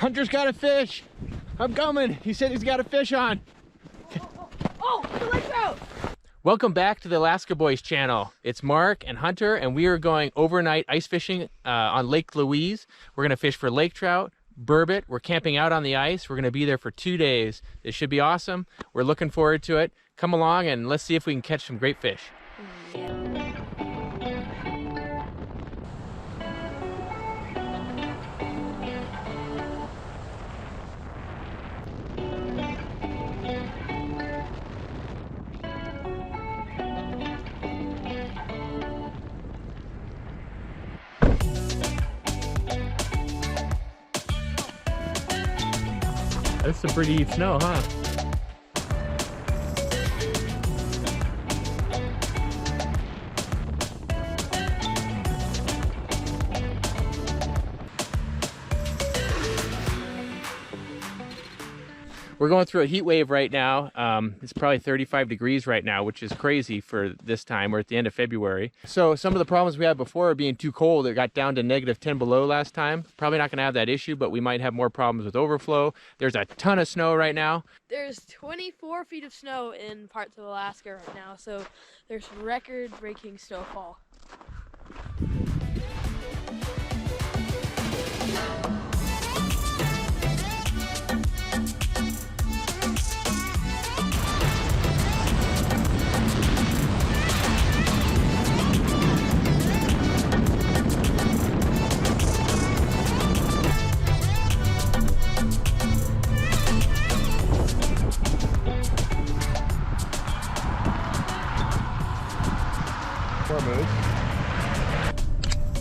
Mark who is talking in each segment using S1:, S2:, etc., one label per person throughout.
S1: Hunter's got a fish. I'm coming. He said he's got a fish on.
S2: Oh, the Lake Trout.
S1: Welcome back to the Alaska Boys channel. It's Mark and Hunter, and we are going overnight ice fishing on Lake Louise. We're gonna fish for lake trout, burbot. We're camping out on the ice. We're gonna be there for 2 days. It should be awesome. We're looking forward to it. Come along and let's see if we can catch some great fish. That's some pretty deep snow, huh? We're going through a heat wave right now. It's probably 35 degrees right now, which is crazy for this time. We're at the end of February. So some of the problems we had before are being too cold. It got down to -10 below last time. Probably not gonna have that issue, but we might have more problems with overflow. There's a ton of snow right now.
S2: There's 24 feet of snow in parts of Alaska right now, so there's record-breaking snowfall.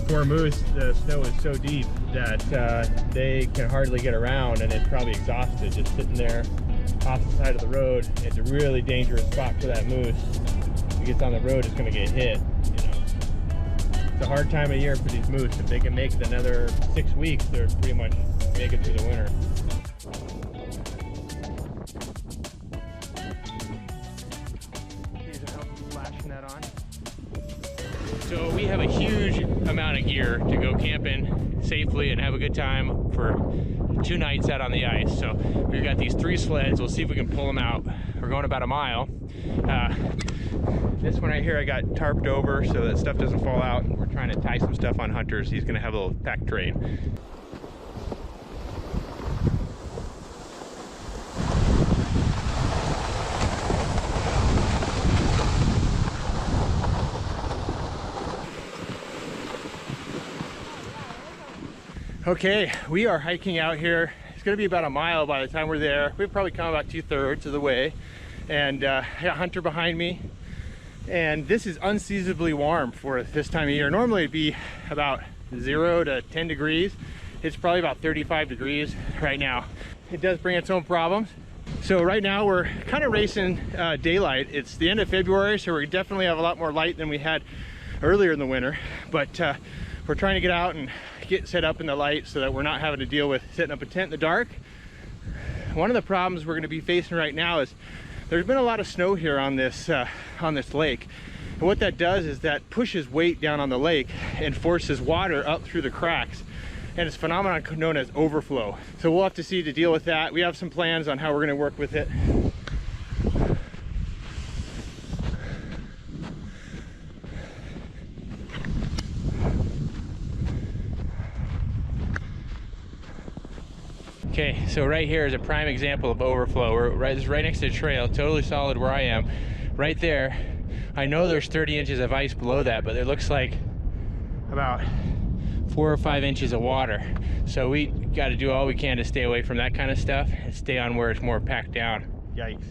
S2: Poor moose, the snow is so deep that they can hardly get around, and it's probably exhausted just sitting there off the side of the road. It's a really dangerous spot for that moose. If it gets on the road, it's going to get hit. You know, it's a hard time of year for these moose. If they can make it another 6 weeks, they're pretty much make it through the winter. So we have a huge amount of gear to go camping safely and have a good time for 2 nights out on the ice. So we've got these 3 sleds. We'll see if we can pull them out. We're going about a mile. This one right here I got tarped over so that stuff doesn't fall out. We're trying to tie some stuff on Hunter's. He's gonna have a little pack train. Okay, we are hiking out here. It's gonna be about a mile by the time we're there. We've probably come about 2/3 of the way. And I got Hunter behind me. And this is unseasonably warm for this time of year. Normally it'd be about 0 to 10 degrees. It's probably about 35 degrees right now. It does bring its own problems. So right now we're kind of racing daylight. It's the end of February, so we definitely have a lot more light than we had earlier in the winter. But we're trying to get out and get set up in the light so that we're not having to deal with setting up a tent in the dark. One of the problems we're going to be facing right now is there's been a lot of snow here on this lake. And what that does is that pushes weight down on the lake and forces water up through the cracks. And it's a phenomenon known as overflow. So we'll have to see to deal with that. We have some plans on how we're going to work with it. Okay, so right here is a prime example of overflow. We're right next to the trail, totally solid where I am. Right there, I know there's 30 inches of ice below that, but it looks like about 4 or 5 inches of water. So we got to do all we can to stay away from that kind of stuff and stay on where it's more packed down. Yikes.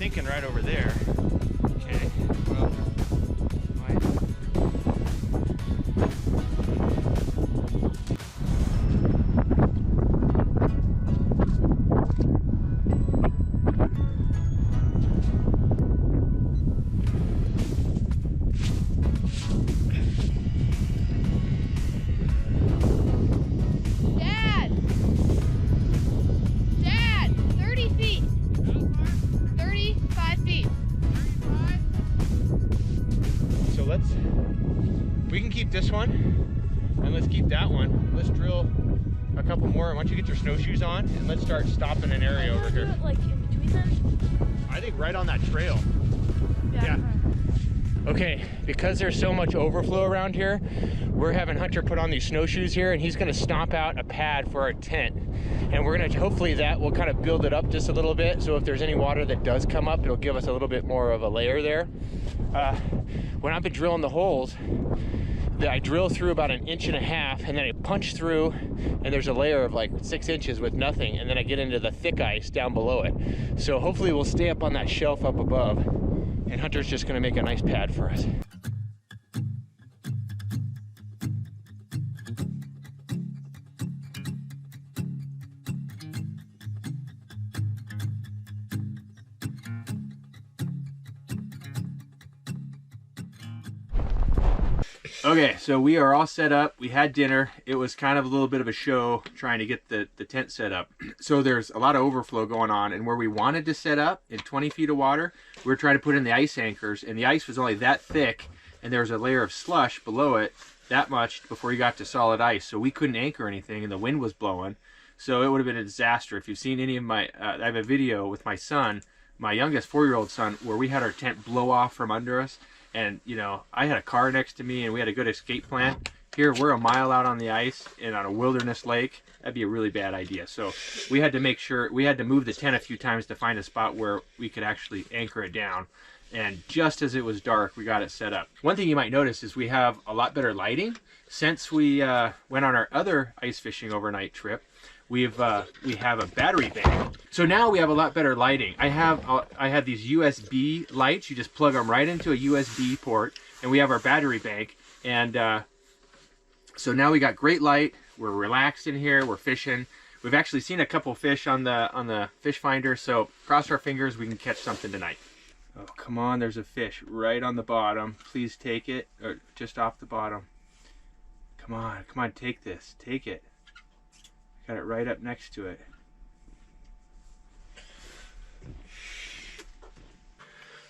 S2: thinking right over there. Okay, well,
S3: Dad, 30 feet. 35 feet.
S2: so we can keep this one, and let's keep that one. Let's drill a couple more. Why don't you get your snowshoes on, and let's start stopping an area over here.
S3: Like in between them?
S2: I think right on that trail. Yeah. Okay, because there's so much overflow around here, we're having Hunter put on these snowshoes here, and he's gonna stomp out a pad for our tent. And we're gonna, hopefully that will kind of build it up just a little bit, so if there's any water that does come up, it'll give us a little bit more of a layer there. When I've been drilling the holes, I drill through about 1.5 inches, and then I punch through, and there's a layer of like 6 inches with nothing, and then I get into the thick ice down below it. So hopefully we'll stay up on that shelf up above, and Hunter's just gonna make a nice pad for us. Okay, so we are all set up. We had dinner. It was kind of a little bit of a show trying to get the tent set up. So there's a lot of overflow going on, and where we wanted to set up in 20 feet of water, we were trying to put in the ice anchors, and the ice was only that thick, and there was a layer of slush below it, that much before you got to solid ice. So we couldn't anchor anything, and the wind was blowing. So it would have been a disaster. If you've seen any of my, I have a video with my son, my youngest 4-year-old son, where we had our tent blow off from under us. And, you know, I had a car next to me, and we had a good escape plan. Here, we're a mile out on the ice and on a wilderness lake. That'd be a really bad idea. So we had to make sure, we had to move the tent a few times to find a spot where we could actually anchor it down. And just as it was dark, we got it set up. One thing you might notice is we have a lot better lighting. Since we went on our other ice fishing overnight trip, we have a battery bank. So now we have a lot better lighting. I have these USB lights. You just plug them right into a USB port, and we have our battery bank. And so now we got great light. We're relaxed in here. We're fishing. We've actually seen a couple fish on the fish finder. So cross our fingers, we can catch something tonight. Oh, come on! There's a fish right on the bottom. Please take it, or just off the bottom. Come on, take this. Take it. Got it right up next to it.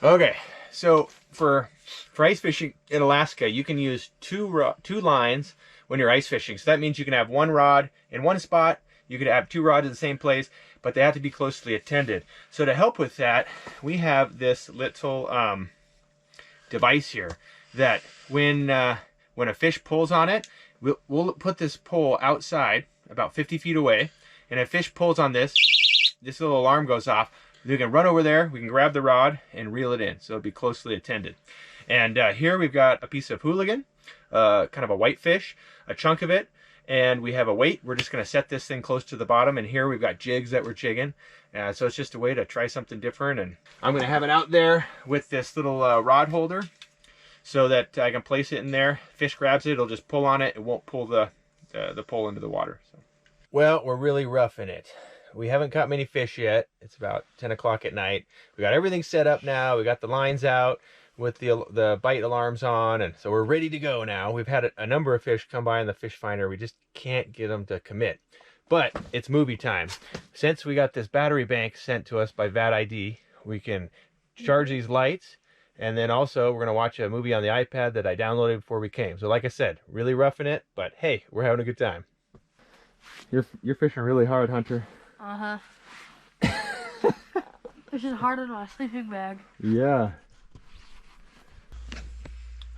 S2: Okay, so for ice fishing in Alaska, you can use two lines when you're ice fishing. So that means you can have one rod in one spot. You could have two rods in the same place, but they have to be closely attended. So to help with that, we have this little device here that when a fish pulls on it, we'll put this pole outside about 50 feet away, and if fish pulls on this little alarm goes off. We can run over there, we can grab the rod and reel it in, so it'll be closely attended. And here we've got a piece of hooligan, kind of a whitefish, a chunk of it, and we have a weight. We're just going to set this thing close to the bottom, and here we've got jigs that we're jigging. So it's just a way to try something different, and I'm going to have it out there with this little rod holder so that I can place it in there. Fish grabs it, it'll just pull on it. It won't pull the pole into the water. So. Well, we're really roughing it. We haven't caught many fish yet. It's about 10 o'clock at night. We got everything set up now. We got the lines out with the bite alarms on, and so we're ready to go now. We've had a number of fish come by in the fish finder. We just can't get them to commit. But it's movie time. Since we got this battery bank sent to us by VATID, we can charge these lights, and then also we're going to watch a movie on the iPad that I downloaded before we came. So like I said, really roughing it, but hey, we're having a good time. You're fishing really hard, Hunter.
S3: Uh-huh. This is harder than my sleeping bag.
S2: Yeah.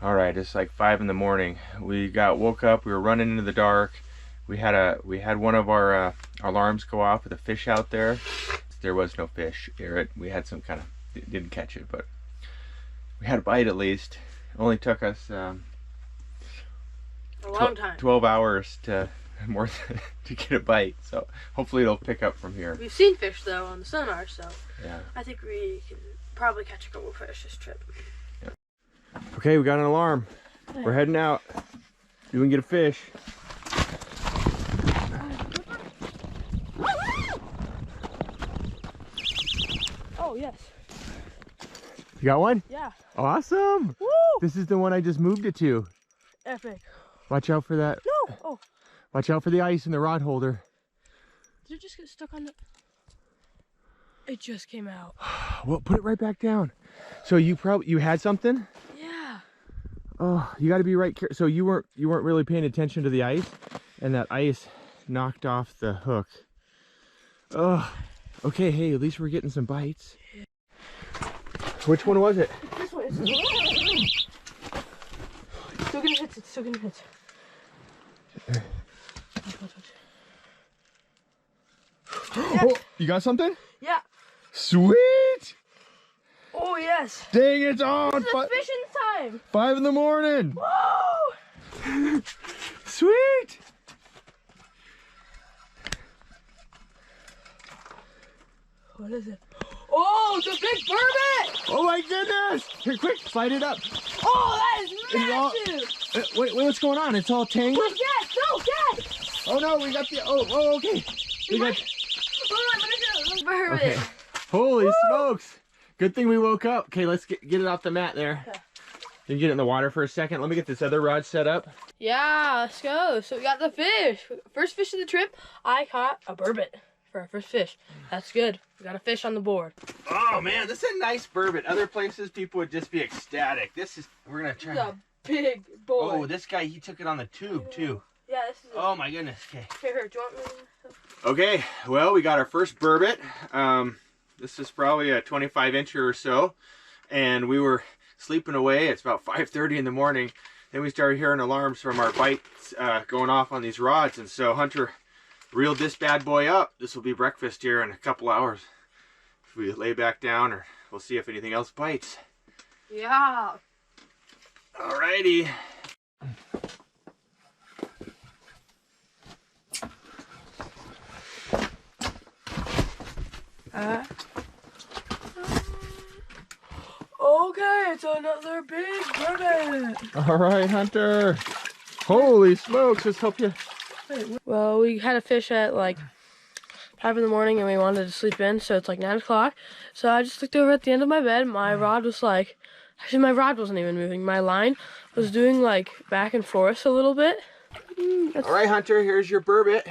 S2: All right, it's like 5 in the morning. We woke up. We were running into the dark. We had one of our alarms go off with a fish out there. There was no fish. We had some kind of, didn't catch it, but we had a bite at least. It only took us
S3: a long time.
S2: 12 hours to more to get a bite. So hopefully it'll pick up from here.
S3: We've seen fish though on the sonar, so
S2: Yeah.
S3: I think we can probably catch a couple of fish this trip.
S2: Okay, we got an alarm. We're heading out. See if we can get a fish.
S3: Oh yes.
S2: You got one?
S3: Yeah.
S2: Awesome.
S3: Woo!
S2: This is the one I just moved it to.
S3: Epic.
S2: Watch out for that.
S3: No. Oh.
S2: Watch out for the ice in the rod holder.
S3: Did it just get stuck on the? It just came out.
S2: Well, put it right back down. So you had something?
S3: Yeah.
S2: Oh, you got to be right. So you weren't really paying attention to the ice, and that ice knocked off the hook. Oh. Okay. Hey, at least we're getting some bites. Which one was it?
S3: This one. It's still getting hits. It's still getting hits.
S2: Oh, you got something?
S3: Yeah.
S2: Sweet!
S3: Oh yes.
S2: Dang, it's on!
S3: It's fishing time.
S2: 5 in the morning.
S3: Woo!
S2: Sweet!
S3: What is it? Oh, it's a big burbot!
S2: Oh my goodness! Here, quick, slide it up.
S3: Oh, that is
S2: It's
S3: massive!
S2: Wait, what's going on? It's all tangled?
S3: Wait, Dad! No, Dad!
S2: Oh no, we got the. Oh, okay. We got.
S3: Burbot.
S2: Okay. Holy smokes! Good thing we woke up. Okay, let's get it off the mat there.
S3: Okay.
S2: You can get it in the water for a second. Let me get this other rod set up.
S3: Yeah, let's go. So we got the fish. First fish of the trip, I caught a burbot for our first fish. That's good. We got a fish on the board.
S2: Oh man, this is a nice burbot. Other places people would just be ecstatic. We're gonna
S3: This is
S2: try.
S3: a big boy.
S2: Oh, this guy, he took it on the tube too.
S3: Yeah, this is a...
S2: Oh my goodness. Okay.
S3: Here, do you want me to...
S2: Okay, well, we got our first burbot. This is probably a 25-incher or so, and we were sleeping away. It's about 5:30 in the morning. Then we started hearing alarms from our bites going off on these rods, and so Hunter reeled this bad boy up. This will be breakfast here in a couple hours. If we lay back down, or we'll see if anything else bites.
S3: Yeah.
S2: Alrighty.
S3: Okay, it's another big burbot.
S2: All right, Hunter. Holy smokes, let's help you.
S3: Well, we had a fish at like 5 in the morning and we wanted to sleep in, so it's like 9 o'clock. So I just looked over at the end of my bed. My rod was like, actually my rod wasn't even moving. My line was doing like back and forth a little bit.
S2: All right, Hunter, here's your burbot.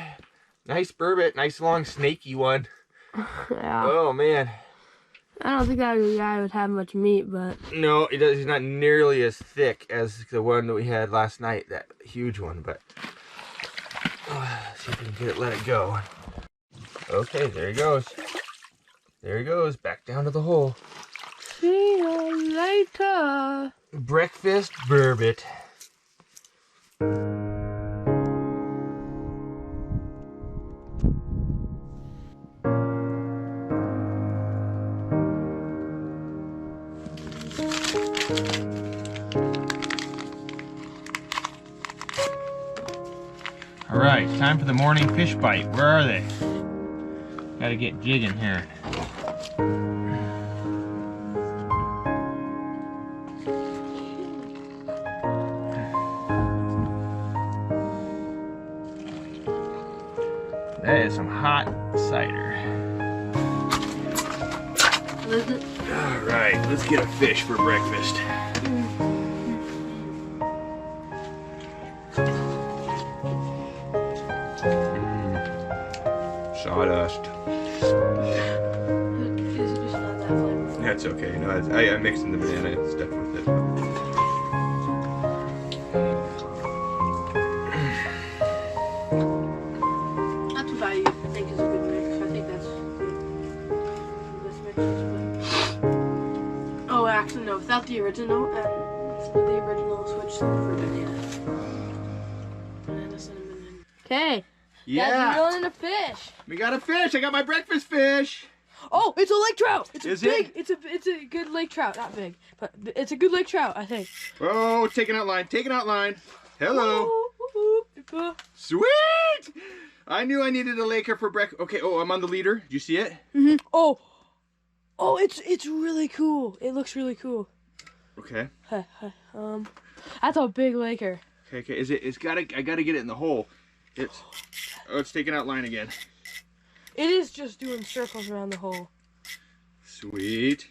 S2: Nice burbot, nice long snaky one.
S3: Yeah.
S2: Oh man.
S3: I don't think that guy would have much meat, but...
S2: No, he's not nearly as thick as the one that we had last night, that huge one, but... see if we can get it, let it go. Okay, there he goes. There he goes, back down to the hole.
S3: See you later.
S2: Breakfast burbot. All right, time for the morning fish bite. Where are they? Gotta get jigging here. That is some hot cider. All right, let's get a fish for breakfast. Sawdust. That's okay. No, I mixed in the banana and stuff with it.
S3: That's what I think is a good mix. I think that's this mix is good. Oh, actually no, without the original and the original switch for banana. Banana cinnamon. Okay.
S2: Yeah.
S3: That's reeling a fish.
S2: We got a fish. I got my breakfast fish.
S3: Oh, it's a lake trout. It's
S2: Is
S3: a big.
S2: it?
S3: It's a good lake trout. Not big, but it's a good lake trout, I think.
S2: Oh, taking out line. Taking out line. Hello.
S3: Woo, woo, woo.
S2: Sweet! I knew I needed a Laker for breakfast. Okay, oh, I'm on the leader. Do you see it?
S3: Mm-hmm. Oh, it's really cool. It looks really cool.
S2: Okay.
S3: That's a big Laker.
S2: Okay. I gotta get it in the hole. It's taking out line again.
S3: It is just doing circles around the hole.
S2: Sweet.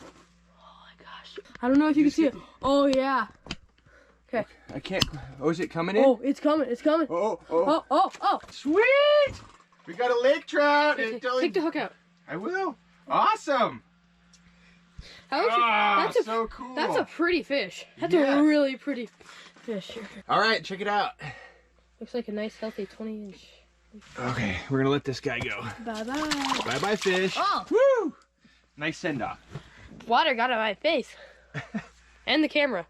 S3: Oh my gosh. I don't know if you can see it. Oh yeah. Okay.
S2: I can't. Oh, is it coming in?
S3: Oh, it's coming. It's coming.
S2: Oh. Sweet! We got a lake trout.
S3: Take the hook out.
S2: I will. Awesome.
S3: That's
S2: so cool.
S3: That's a pretty fish. That's
S2: Yes.
S3: a really pretty fish.
S2: All right, check it out.
S3: Looks like a nice healthy 20-inch.
S2: Okay, we're gonna let this guy go.
S3: Bye-bye.
S2: Bye-bye, fish.
S3: Oh.
S2: Woo! Nice send-off.
S3: Water got on my face. And the camera.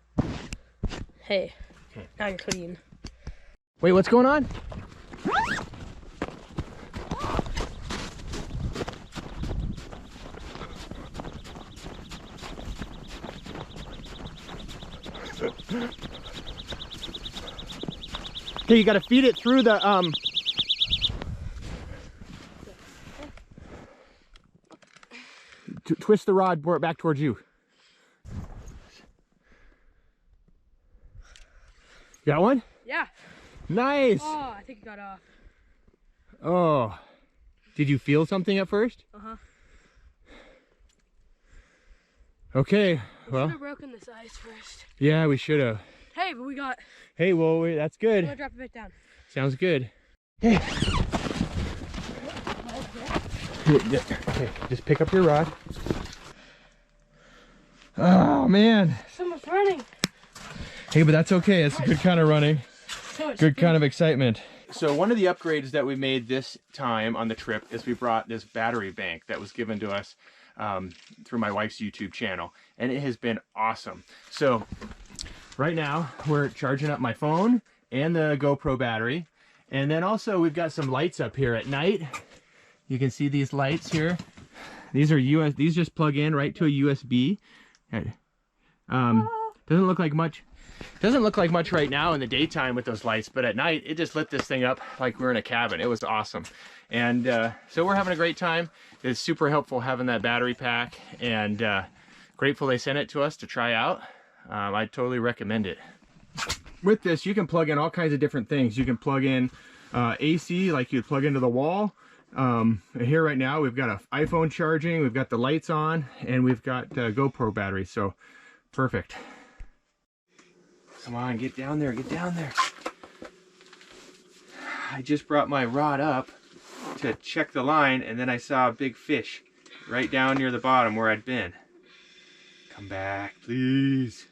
S3: Hey,
S2: Okay.
S3: now you're clean.
S1: Wait, what's going on? Okay, you gotta feed it through the twist the rod back towards you. Got one?
S3: Yeah.
S1: Nice.
S3: Oh, I think it got off.
S1: Oh, did you feel something at first?
S3: Uh-huh.
S1: Okay,
S3: We
S1: well,
S3: should have broken this ice first.
S1: yeah, we should have.
S3: Hey, but we got...
S1: Hey, well, that's
S3: I'm
S1: good.
S3: gonna drop it back down.
S1: Sounds good. Hey. Okay, just pick up your rod. Oh, man.
S3: Someone's running.
S1: Hey, but that's okay. It's a good kind of running.
S3: So it's
S1: Good kind of excitement. So one of the upgrades that we made this time on the trip is we brought this battery bank that was given to us through my wife's YouTube channel, and it has been awesome. So right now we're charging up my phone and the GoPro battery, and then also we've got some lights up here at night. You can see these lights here. These are these just plug in right to a USB. Doesn't look like much. Doesn't look like much right now in the daytime with those lights, but at night it just lit this thing up like we're in a cabin. It was awesome. And so we're having a great time. It's super helpful having that battery pack, and grateful they sent it to us to try out. I totally recommend it. With this, you can plug in all kinds of different things. You can plug in AC like you'd plug into the wall. Here right now we've got an iPhone charging, we've got the lights on, and we've got GoPro battery, so perfect. Come on, get down there, get down there. I just brought my rod up to check the line, and then I saw a big fish right down near the bottom where I'd been. Come back, please.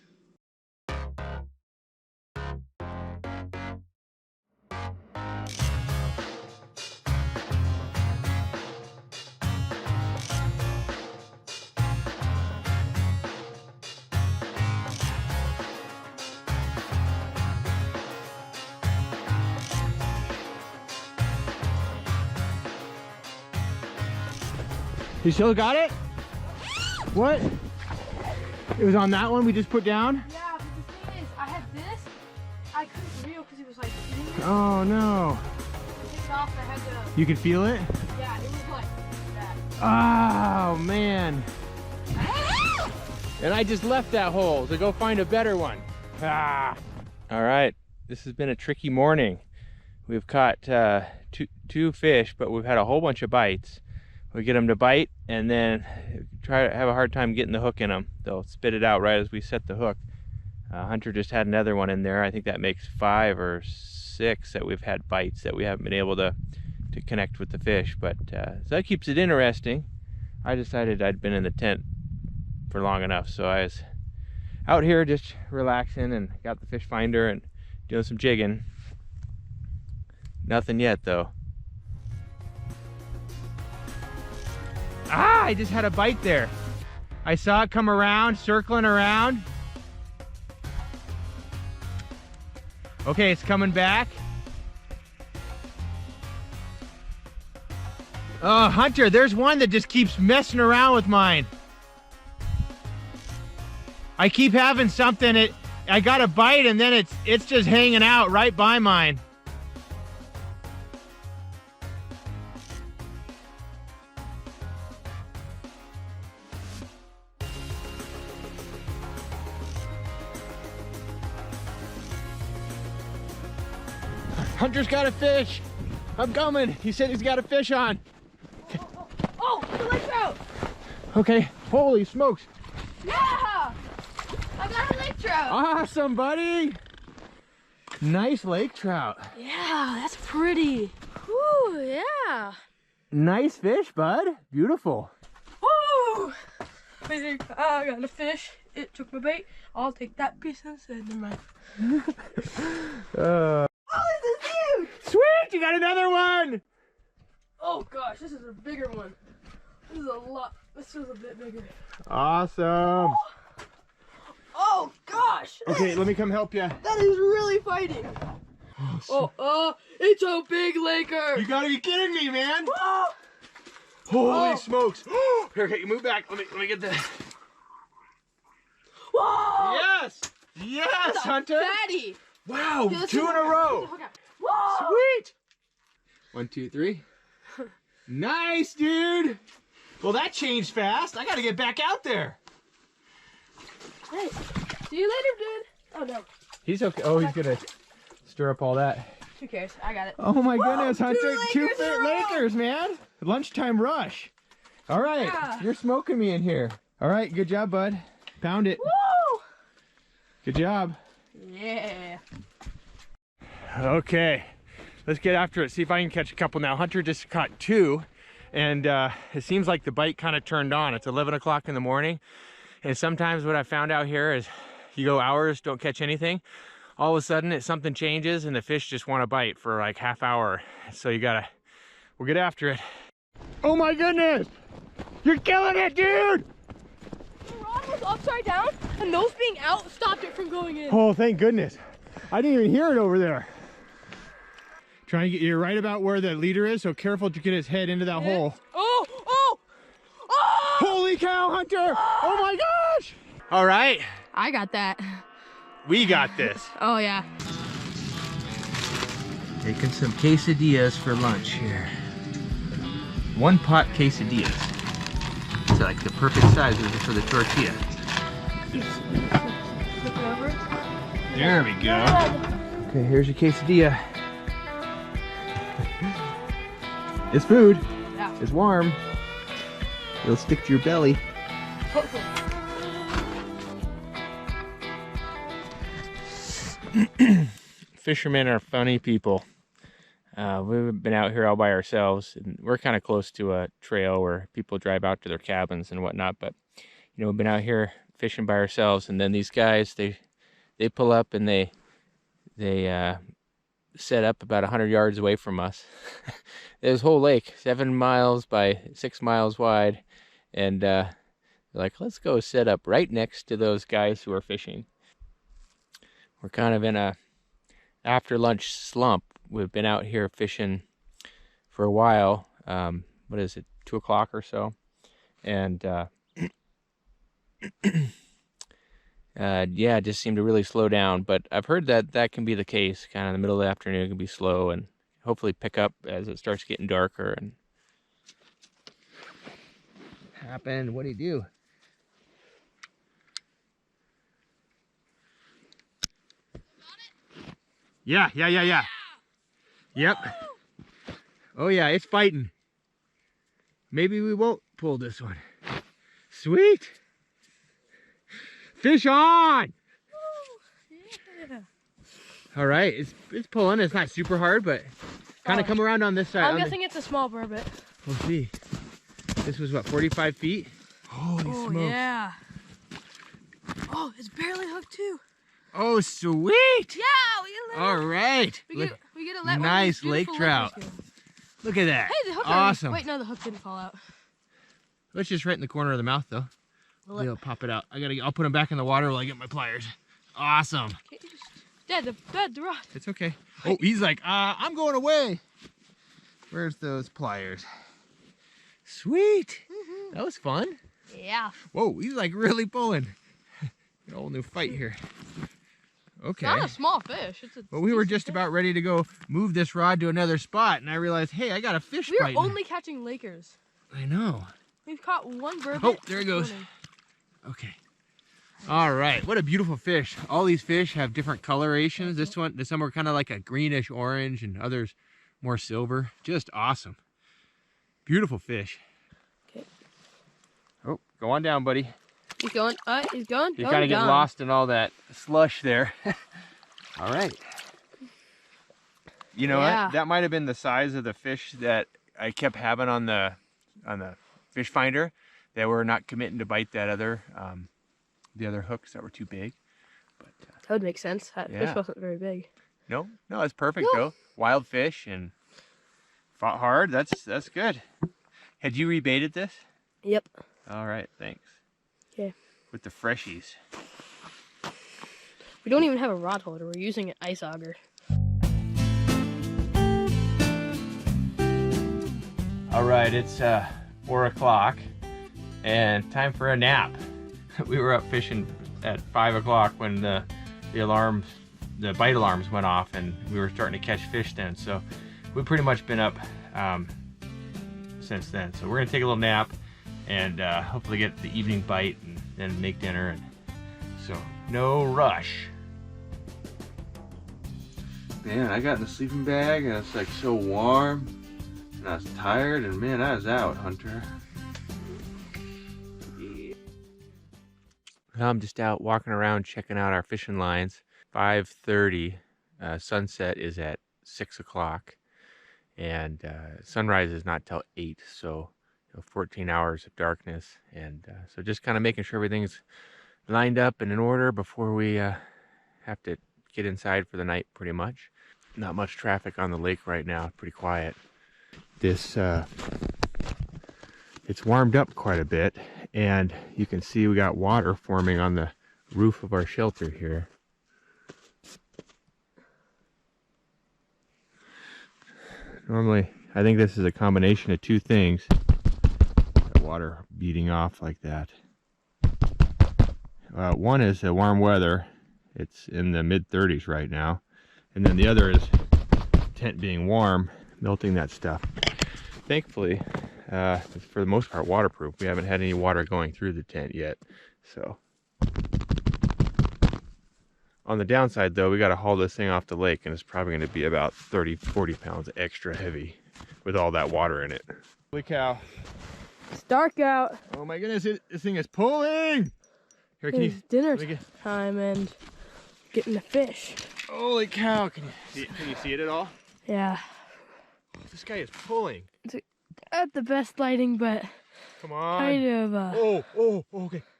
S1: You still got it? What? It was on that one we just put down?
S3: Yeah, but the thing is, I had this. I couldn't reel because it was like hitting it.
S1: Oh no.
S3: Take it off and I had to...
S1: You could feel it?
S3: Yeah, it was like that.
S1: Oh man. And I just left that hole to go find a better one. Ah. All right, this has been a tricky morning. We've caught two fish, but we've had a whole bunch of bites. We get them to bite and then try to have a hard time getting the hook in them. They'll spit it out right as we set the hook. Hunter just had another one in there. I think that makes 5 or 6 that we've had bites that we haven't been able to connect with the fish. But so that keeps it interesting. I decided I'd been in the tent for long enough, so I was out here just relaxing and got the fish finder and doing some jigging. Nothing yet though. Ah, I just had a bite there. I saw it come around, circling around. Okay, it's coming back. Oh, Hunter, there's one that just keeps messing around with mine. I keep having something,
S2: I got a bite and then it's just hanging out right by mine. Hunter's got a fish. I'm coming. He said he's got a fish on.
S3: Oh, the lake trout.
S2: Okay. Holy smokes.
S3: Yeah. I got a lake trout.
S2: Awesome, buddy. Nice lake trout.
S3: Yeah, that's pretty. Ooh, yeah.
S2: Nice fish, bud. Beautiful.
S3: Woo! Amazing. I got a fish. It took my bait. I'll take that piece instead. Never mind. Oh, this is huge!
S2: Sweet, you got another one.
S3: Oh gosh, this is a bigger one. This is a lot. This is a bit bigger.
S2: Awesome.
S3: Oh gosh!
S2: Okay, let me come help you.
S3: That is really fighting. It's a big laker.
S2: You gotta be kidding me, man.
S3: Whoa!
S2: Holy smokes. Here, okay, you move back. Let me get this.
S3: Whoa!
S2: Yes! Yes, Hunter!
S3: Fatty!
S2: Wow,
S3: Okay,
S2: two in a row.
S3: Whoa!
S2: Sweet! 1, 2, 3. Nice, dude! Well, that changed fast. I gotta get back out there.
S3: Hey, see you later, dude. Oh no.
S2: He's okay. Oh, he's gonna stir up all that.
S3: Who cares? I got it.
S2: Oh my goodness, Hunter. Two
S3: Lakers in a row.
S2: Lakers, man. Lunchtime rush. All right,
S3: Yeah.
S2: you're smoking me in here. All right, good job, bud. Pound it.
S3: Woo!
S2: Good job.
S3: Yeah.
S2: Okay, let's get after it. See if I can catch a couple now. Hunter just caught 2, and it seems like the bite kind of turned on. It's 11 o'clock in the morning, and sometimes what I found out here is you go hours, don't catch anything. All of a sudden, something changes, and the fish just want to bite for like half hour. So we'll get after it. Oh my goodness! You're killing it, dude!
S3: The rod was upside down, and those being out stopped it from going in.
S2: Oh, thank goodness. I didn't even hear it over there. Trying to get you right about where the leader is, so careful to get his head into that hole.
S3: Oh! Oh! Oh!
S2: Holy cow, Hunter! Oh my gosh! All right,
S3: I got that.
S2: we got this.
S3: Oh yeah.
S1: Taking some quesadillas for lunch here. 1 pot quesadillas. It's like the perfect size for the tortilla.
S3: Flip it over.
S2: There we go.
S1: Okay, here's your quesadilla.
S2: It's food.
S3: Yeah.
S1: It's warm. It'll stick to your belly. Fishermen are funny people. We've been out here all by ourselves, and we're kind of close to a trail where people drive out to their cabins and whatnot. But we've been out here fishing by ourselves, and then these guys they pull up and they set up about 100 yards away from us. There's a whole lake, 7 miles by 6 miles wide, and they're like, let's go set up right next to those guys who are fishing. We're kind of in a after lunch slump. We've been out here fishing for a while. What is it, 2 o'clock or so? And yeah, it just seemed to really slow down. But I've heard that can be the case. Kind of in the middle of the afternoon, it can be slow and hopefully pick up as it starts getting darker. And happen. What do you do?
S2: Yeah. Yep. Oh yeah, it's fighting. Maybe we won't pull this one. Sweet. Fish on!
S3: Yeah.
S2: All right, it's pulling. It's not super hard, but kind of come around on this side.
S3: I'm guessing it's a small burbot.
S2: We'll see. This was what, 45 feet? Holy
S3: Oh
S2: smokes.
S3: yeah. Oh, it's barely hooked too.
S2: Oh, sweet.
S3: Yeah, we get a
S2: All right.
S3: We
S2: Look,
S3: get a let
S2: nice lake trout. Look at that.
S3: Hey, the hook.
S2: Awesome.
S3: Wait, no, the hook didn't fall out.
S2: Let's just right in the corner of the mouth, though.
S3: Will it?
S2: They'll pop it out. I'll put them back in the water while I get my pliers. Awesome.
S3: Can't you just... Dad, the rod.
S2: It's okay. Oh, he's like, I'm going away. Where's those pliers? Sweet. That was fun.
S3: Yeah.
S2: Whoa, he's like really pulling. A whole new fight here.
S1: Okay.
S3: It's not a small fish. It's a
S1: Well, we were
S3: decent
S1: just
S3: fish.
S1: about ready to go move this rod to another spot, and I realized, hey, I got a fish
S3: We're
S1: biting.
S3: only catching Lakers.
S1: I know.
S3: We've caught one burbot.
S1: Oh, there he goes.
S3: this morning.
S1: Okay. All right. What a beautiful fish. All these fish have different colorations. Some are kind of like a greenish orange, and others more silver. Just awesome. Beautiful fish.
S3: Okay.
S1: Oh, go on down, buddy.
S3: He's going. He's going.
S1: You kind of get lost in all that slush there. All right. You know
S3: Yeah.
S1: what? That might have been the size of the fish that I kept having on the fish finder. They were not committing to bite that other the other hooks that were too big. But
S3: That would make sense. That
S1: Yeah.
S3: fish wasn't very big.
S1: no, it's perfect
S3: No.
S1: though. Wild fish and fought hard. That's good. Had you rebaited this?
S3: Yep.
S1: All right, thanks.
S3: Okay.
S1: With the freshies.
S3: We don't even have a rod holder. We're using an ice auger.
S1: All right, it's 4 o'clock and time for a nap. We were up fishing at 5 o'clock when the bite alarms went off, and we were starting to catch fish then. So we've pretty much been up since then. So we're gonna take a little nap and hopefully get the evening bite and then make dinner. And so no rush. Man, I got in the sleeping bag and it's like so warm. And I was tired, and man, I was out, Hunter. I'm just out walking around checking out our fishing lines. 5:30, sunset is at 6 o'clock, and sunrise is not till 8, so 14 hours of darkness. And so just kind of making sure everything's lined up and in order before we have to get inside for the night, pretty much. Not much traffic on the lake right now, pretty quiet. This it's warmed up quite a bit, and you can see we got water forming on the roof of our shelter here. Normally, I think this is a combination of two things. The water beating off like that. One is the warm weather. It's in the mid-30s right now. And then the other is tent being warm, melting that stuff. Thankfully, it's for the most part waterproof. We haven't had any water going through the tent yet. So on the downside though, we got to haul this thing off the lake, and it's probably going to be about 30-40 pounds extra heavy with all that water in it. Holy cow.
S3: It's dark out.
S1: Oh my goodness, this thing is pulling. Here, can you,
S3: It's dinner
S1: let me get-
S3: time and getting the fish.
S1: Holy cow, can you see it at all?
S3: Yeah.
S1: This guy is pulling.
S3: Not the best lighting, but
S1: Come on.
S3: kind of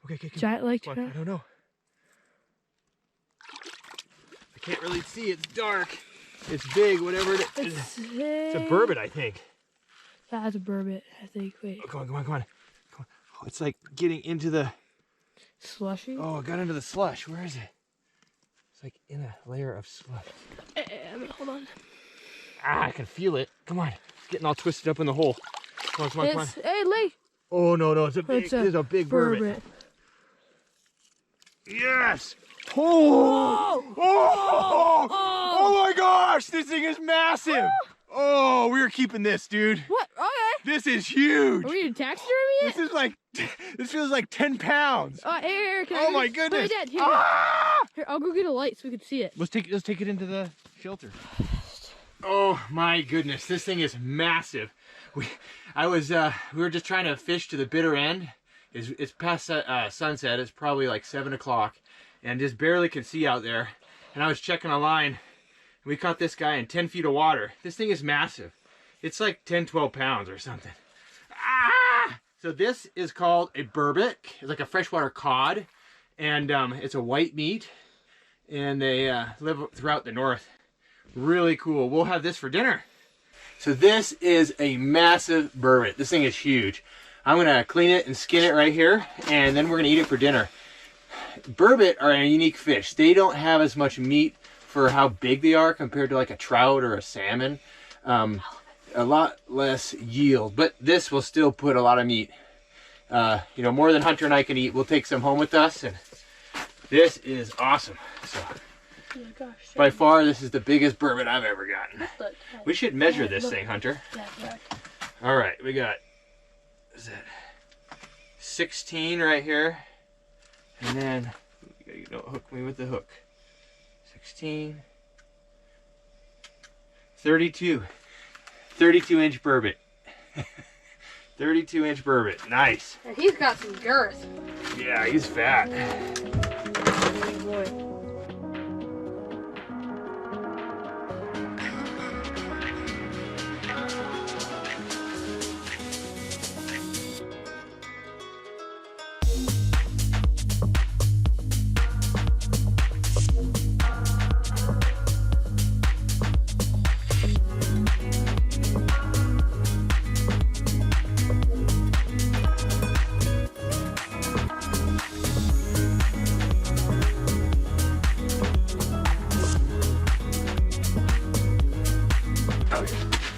S1: Okay.
S3: giant lake
S1: Come on,
S3: trout.
S1: I don't know. I can't really see, it's dark. It's big, whatever it is. It's a burbot, I think.
S3: Yeah, it's a burbot, I think. Wait.
S1: Oh, come on. Oh, it's like getting into the,
S3: Slushy?
S1: oh, it got into the slush. Where is it? It's like in a layer of slush.
S3: Hold on.
S1: Ah, I can feel it. Come on. It's getting all twisted up in the hole. Come on.
S3: Hey, Lee.
S1: Oh, no, it's a big, this is a big burbot. Yes! Oh my gosh, this thing is massive! Oh, we're keeping this, dude.
S3: What? Okay.
S1: This is huge.
S3: Are we gonna taxidermy it?
S1: This feels like 10 pounds.
S3: Here, can I
S1: Oh
S3: get
S1: my
S3: it?
S1: goodness.
S3: Here, Dad, here,
S1: Ah!
S3: here, I'll go get a light so we can see it.
S1: Let's take it into the shelter. Oh my goodness, this thing is massive. We were just trying to fish to the bitter end. It's past sunset. It's probably like 7 o'clock, and just barely could see out there. And I was checking a line, and we caught this guy in 10 feet of water. This thing is massive. It's like 10-12 pounds or something. Ah! So this is called a burbot. It's like a freshwater cod, and it's a white meat, and they live throughout the north. Really cool. We'll have this for dinner. So this is a massive burbot. This thing is huge. I'm gonna clean it and skin it right here, and then we're gonna eat it for dinner. Burbot are a unique fish. They don't have as much meat for how big they are compared to like a trout or a salmon. A lot less yield, but this will still put a lot of meat. You know, more than Hunter and I can eat. We'll take some home with us, and this is awesome. So
S3: Oh my gosh.
S1: By far, this is the biggest burbot I've ever gotten.
S3: Look.
S1: We should measure this thing, Hunter.
S3: Yeah.
S1: All right, we got, is that 16 right here? And then, you don't hook me with the hook. 16, 32. 32-inch burbot. 32-inch burbot. Nice.
S3: And he's got some girth.
S1: Yeah, he's fat.
S3: Big boy.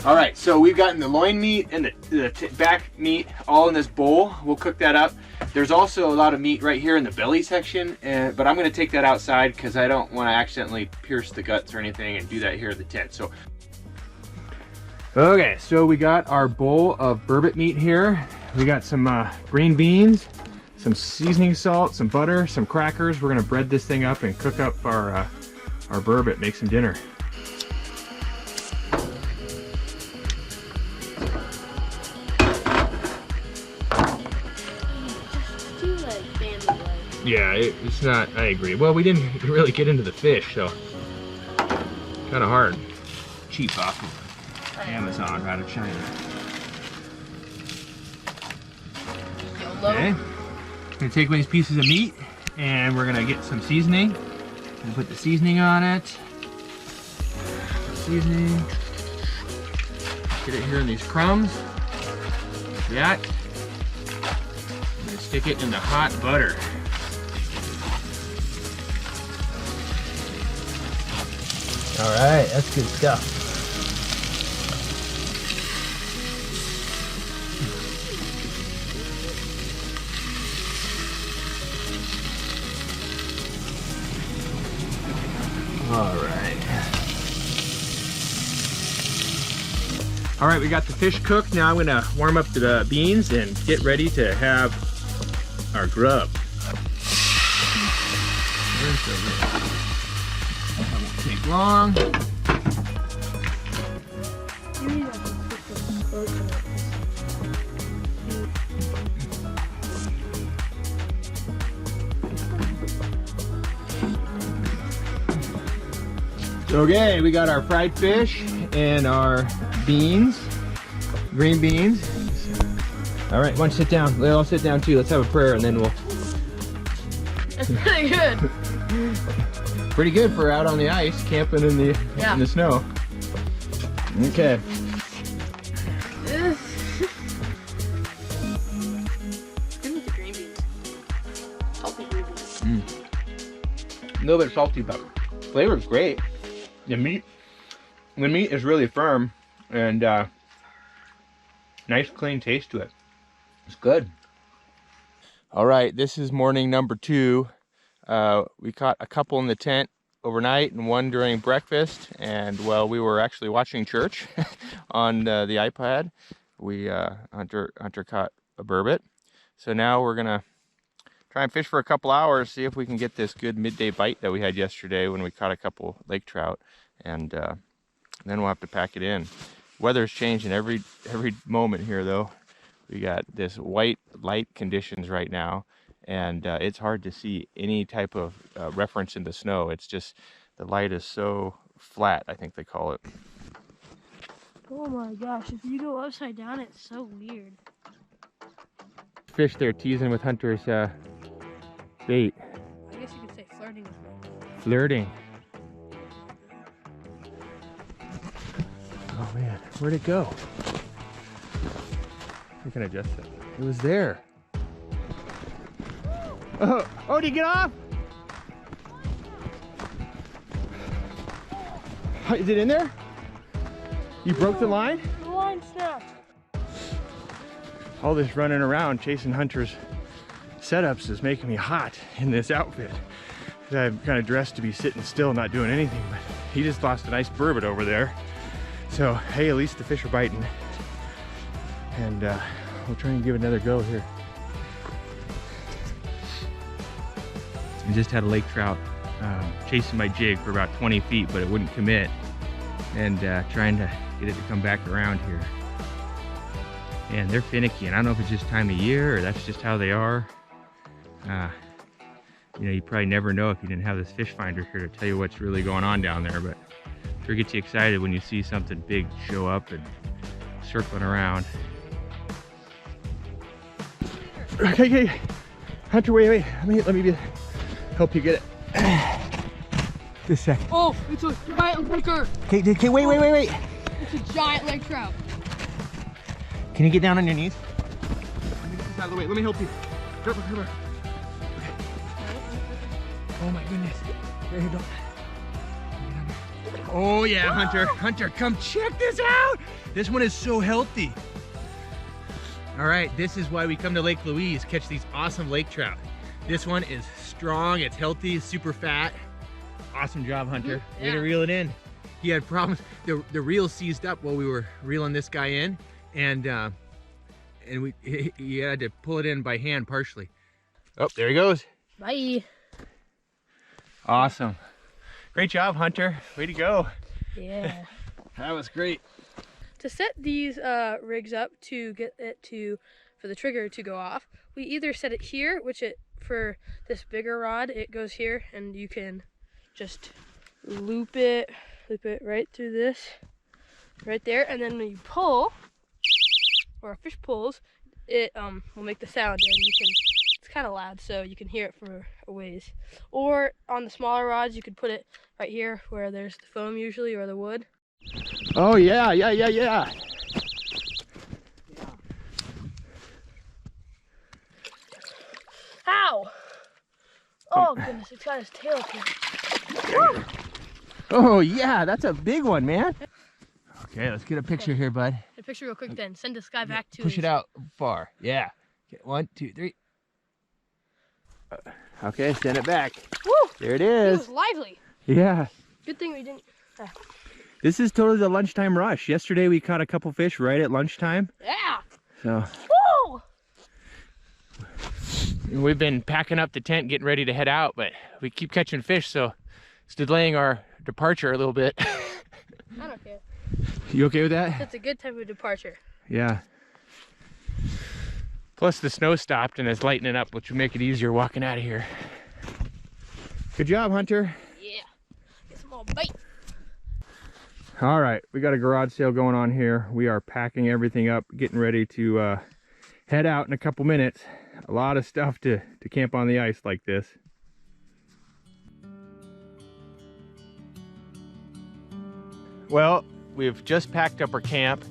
S1: All right, so we've gotten the loin meat and the back meat all in this bowl. We'll cook that up. There's also a lot of meat right here in the belly section, but I'm gonna take that outside because I don't wanna accidentally pierce the guts or anything and do that here in the tent. So, okay, so we got our bowl of burbot meat here. We got some green beans, some seasoning salt, some butter, some crackers. We're gonna bread this thing up and cook up our burbot, make some dinner. Yeah, it's not, I agree. Well, we didn't really get into the fish, so kind of hard. Cheap off of Amazon out of China. Okay, gonna take one of these pieces of meat and we're gonna get some seasoning and put the seasoning on it. Seasoning. Get it here in these crumbs. That. I'm gonna stick it in the hot butter. All right, that's good stuff. All right, we got the fish cooked. Now I'm gonna warm up the beans and get ready to have our grub. Where's the rib? That won't take long. Okay, we got our fried fish and our beans, green beans. All right, why don't you sit down? I'll sit down too. Let's have a prayer and then we'll.
S3: That's pretty good.
S1: Pretty good for out on the ice, camping in the snow. Okay.
S3: Good with the green beans. Salty green beans.
S1: A little bit salty, but flavor's great. The meat is really firm and nice clean taste to it. It's good. All right, this is morning number 2. We caught a couple in the tent overnight and one during breakfast, and while we were actually watching church on the iPad, Hunter caught a burbot. So now we're gonna try and fish for a couple hours, see if we can get this good midday bite that we had yesterday when we caught a couple lake trout, and then we'll have to pack it in. Weather's changing every moment here though. We got this white light conditions right now, and it's hard to see any type of reference in the snow. It's just, the light is so flat, I think they call it.
S3: Oh my gosh, if you go upside down, it's so weird.
S1: Fish there teasing with Hunter's bait.
S3: I guess you could say flirting with me.
S1: Flirting. Oh man, where'd it go? We can adjust it. It was there. Oh, did you get off? Is it in there? You broke the line?
S3: The line snapped.
S2: All this running around chasing Hunter's setups is making me hot in this outfit. because I'm kind of dressed to be sitting still, not doing anything, but he just lost a nice burbot over there. So, hey, at least the fish are biting. And we'll try and give it another go here. I just had a lake trout chasing my jig for about 20 feet, but it wouldn't commit. And trying to get it to come back around here. And they're finicky, and I don't know if it's just time of year or that's just how they are. You know, you probably never know if you didn't have this fish finder here to tell you what's really going on down there, but it sure gets you excited when you see something big show up and circling around. Okay, Hunter, wait. Let me help you get it. Just a sec.
S3: Oh, it's a giant liquor.
S2: Okay, wait.
S3: It's a giant lake trout.
S2: Can you get down on your knees? Let me get this out of the way. Let me help you. Come here. Okay. Oh my goodness. There you go. Oh yeah, Hunter, come check this out. This one is so healthy. All right, this is why we come to Lake Louise, catch these awesome lake trout. This one is strong, it's healthy, super fat. Awesome job, Hunter. Way to reel it in. He had problems. The reel seized up while we were reeling this guy in, and he had to pull it in by hand partially. Oh, there he goes.
S3: Bye.
S2: Awesome. Great job, Hunter. Way to go.
S3: Yeah.
S2: That was great.
S3: To set these rigs up to get it for the trigger to go off, we either set it here, which for this bigger rod, it goes here, and you can just loop it right through this, right there, and then when you pull, or a fish pulls, it will make the sound, and it's kind of loud, so you can hear it from a ways. Or on the smaller rods, you could put it right here where there's the foam usually, or the wood.
S2: Oh yeah.
S3: Ow! Oh goodness, it's got his tail too.
S2: Oh yeah, that's a big one, man. Okay, let's get a picture here, bud.
S3: Get a picture real quick then. Send this guy back to
S2: Push it out far. Yeah. Okay, 1, 2, 3. Okay, send it back.
S3: Woo!
S2: There it
S3: It
S2: is.
S3: was lively.
S2: Yeah.
S3: Good thing we didn't.
S2: This is totally the lunchtime rush. Yesterday we caught a couple fish right at lunchtime.
S3: Yeah.
S2: So.
S3: Woo!
S1: We've been packing up the tent, getting ready to head out, but we keep catching fish, so it's delaying our departure a little bit.
S3: I don't care.
S2: You okay with that?
S3: It's a good time of departure.
S2: Yeah.
S1: Plus the snow stopped and it's lightening up, which will make it easier walking out of here.
S2: Good job, Hunter.
S3: Yeah. Get some more bait.
S2: All right, we got a garage sale going on here. We are packing everything up, getting ready to head out in a couple minutes. A lot of stuff to camp on the ice like this. Well, we've just packed up our camp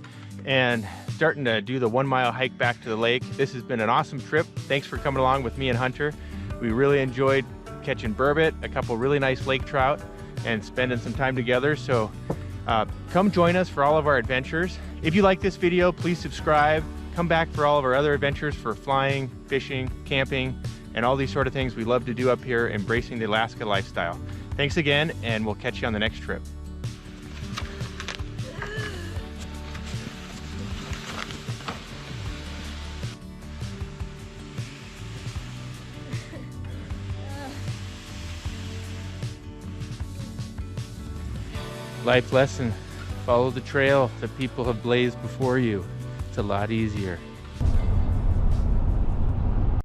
S2: and starting to do the 1 mile hike back to the lake. This has been an awesome trip. Thanks for coming along with me and Hunter. We really enjoyed catching burbot, a couple really nice lake trout, and spending some time together. So come join us for all of our adventures. If you like this video, please subscribe. Come back for all of our other adventures for flying, fishing, camping, and all these sort of things we love to do up here, embracing the Alaska lifestyle. Thanks again, and we'll catch you on the next trip. Life lesson: follow the trail that people have blazed before you. It's a lot easier.